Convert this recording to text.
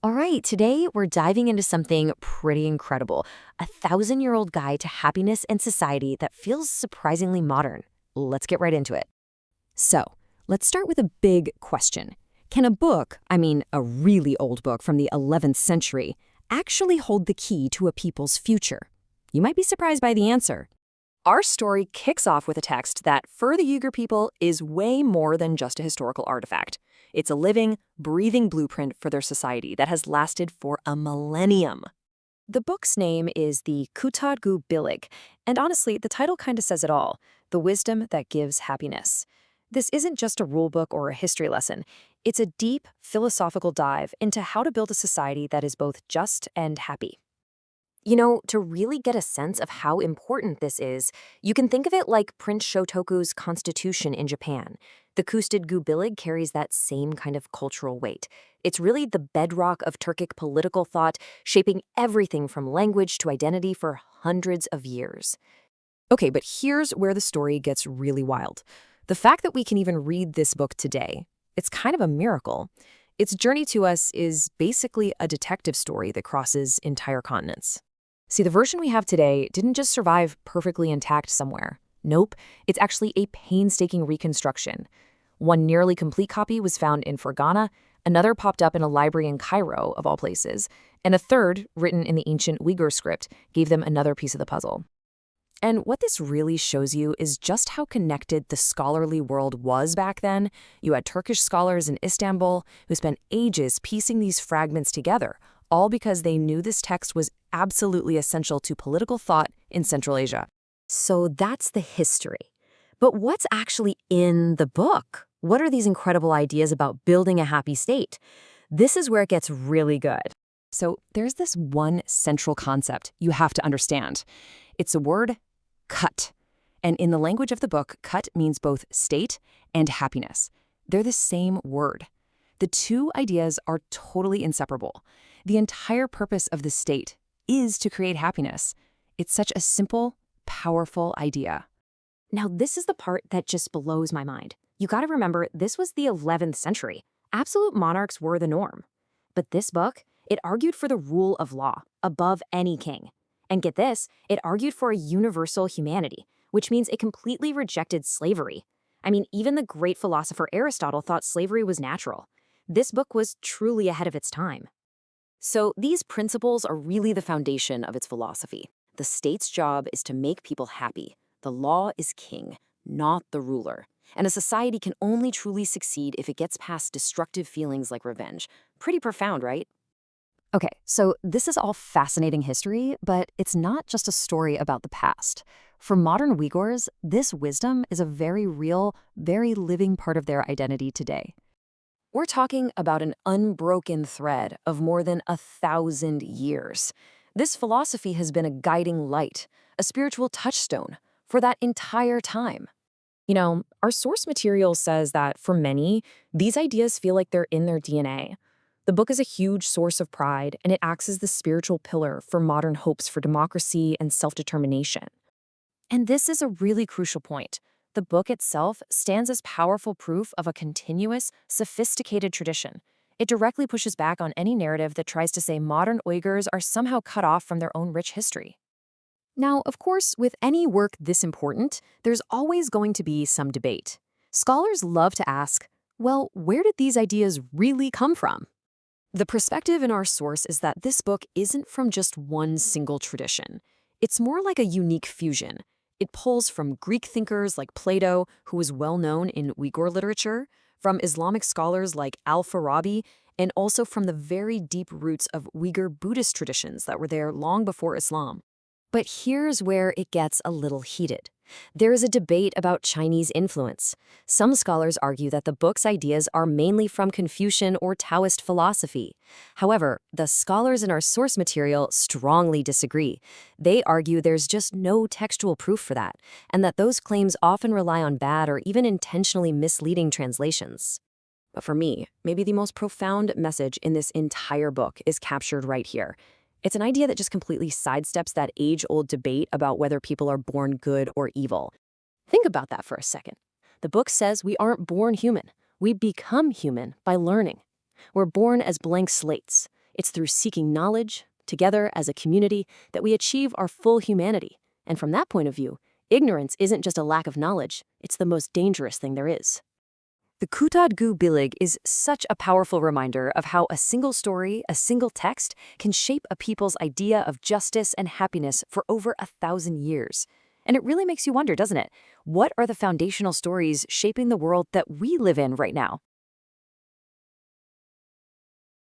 All right, today we're diving into something pretty incredible, a thousand-year-old guide to happiness and society that feels surprisingly modern. Let's get right into it. So, let's start with a big question. Can a book, a really old book from the 11th century, actually hold the key to a people's future? You might be surprised by the answer. Our story kicks off with a text that, for the Uyghur people, is way more than just a historical artifact. It's a living, breathing blueprint for their society that has lasted for a millennium. The book's name is the Kutadgu Bilig, and honestly, the title kind of says it all, The Wisdom That Gives Happiness. This isn't just a rule book or a history lesson. It's a deep, philosophical dive into how to build a society that is both just and happy. To really get a sense of how important this is, you can think of it like Prince Shotoku's constitution in Japan. The Kutadgu Bilig carries that same kind of cultural weight. It's really the bedrock of Turkic political thought, shaping everything from language to identity for hundreds of years. Okay, but here's where the story gets really wild. The fact that we can even read this book today, it's kind of a miracle. Its journey to us is basically a detective story that crosses entire continents. See, the version we have today didn't just survive perfectly intact somewhere. Nope, it's actually a painstaking reconstruction. One nearly complete copy was found in Fergana, another popped up in a library in Cairo, of all places, and a third, written in the ancient Uyghur script, gave them another piece of the puzzle. And what this really shows you is just how connected the scholarly world was back then. You had Turkish scholars in Istanbul who spent ages piecing these fragments together, all because they knew this text was absolutely essential to political thought in Central Asia. So that's the history. But what's actually in the book? What are these incredible ideas about building a happy state? This is where it gets really good. So there's this one central concept you have to understand. It's a word, cut. And in the language of the book, cut means both state and happiness. They're the same word. The two ideas are totally inseparable. The entire purpose of the state is to create happiness. It's such a simple, powerful idea. Now, this is the part that just blows my mind. You gotta remember, this was the 11th century. Absolute monarchs were the norm. But this book, it argued for the rule of law, above any king. And get this, it argued for a universal humanity, which means it completely rejected slavery. Even the great philosopher Aristotle thought slavery was natural. This book was truly ahead of its time. So these principles are really the foundation of its philosophy. The state's job is to make people happy. The law is king, not the ruler. And a society can only truly succeed if it gets past destructive feelings like revenge. Pretty profound, right? Okay, so this is all fascinating history, but it's not just a story about the past. For modern Uyghurs, this wisdom is a very real, very living part of their identity today. We're talking about an unbroken thread of more than 1,000 years. This philosophy has been a guiding light, a spiritual touchstone for that entire time. Our source material says that for many, these ideas feel like they're in their DNA. The book is a huge source of pride, and it acts as the spiritual pillar for modern hopes for democracy and self-determination. And this is a really crucial point. The book itself stands as powerful proof of a continuous, sophisticated tradition. It directly pushes back on any narrative that tries to say modern Uyghurs are somehow cut off from their own rich history. Now, of course, with any work this important, there's always going to be some debate. Scholars love to ask, well, where did these ideas really come from? The perspective in our source is that this book isn't from just one single tradition. It's more like a unique fusion. It pulls from Greek thinkers like Plato, who was well known in Uyghur literature, from Islamic scholars like Al-Farabi, and also from the very deep roots of Uyghur Buddhist traditions that were there long before Islam. But here's where it gets a little heated. There is a debate about Chinese influence. Some scholars argue that the book's ideas are mainly from Confucian or Taoist philosophy. However, the scholars in our source material strongly disagree. They argue there's just no textual proof for that, and that those claims often rely on bad or even intentionally misleading translations. But for me, maybe the most profound message in this entire book is captured right here. It's an idea that just completely sidesteps that age-old debate about whether people are born good or evil. Think about that for a second. The book says we aren't born human. We become human by learning. We're born as blank slates. It's through seeking knowledge, together as a community, that we achieve our full humanity. And from that point of view, ignorance isn't just a lack of knowledge, it's the most dangerous thing there is. The Kutadgu Bilig is such a powerful reminder of how a single story, a single text, can shape a people's idea of justice and happiness for over 1,000 years. And it really makes you wonder, doesn't it? What are the foundational stories shaping the world that we live in right now?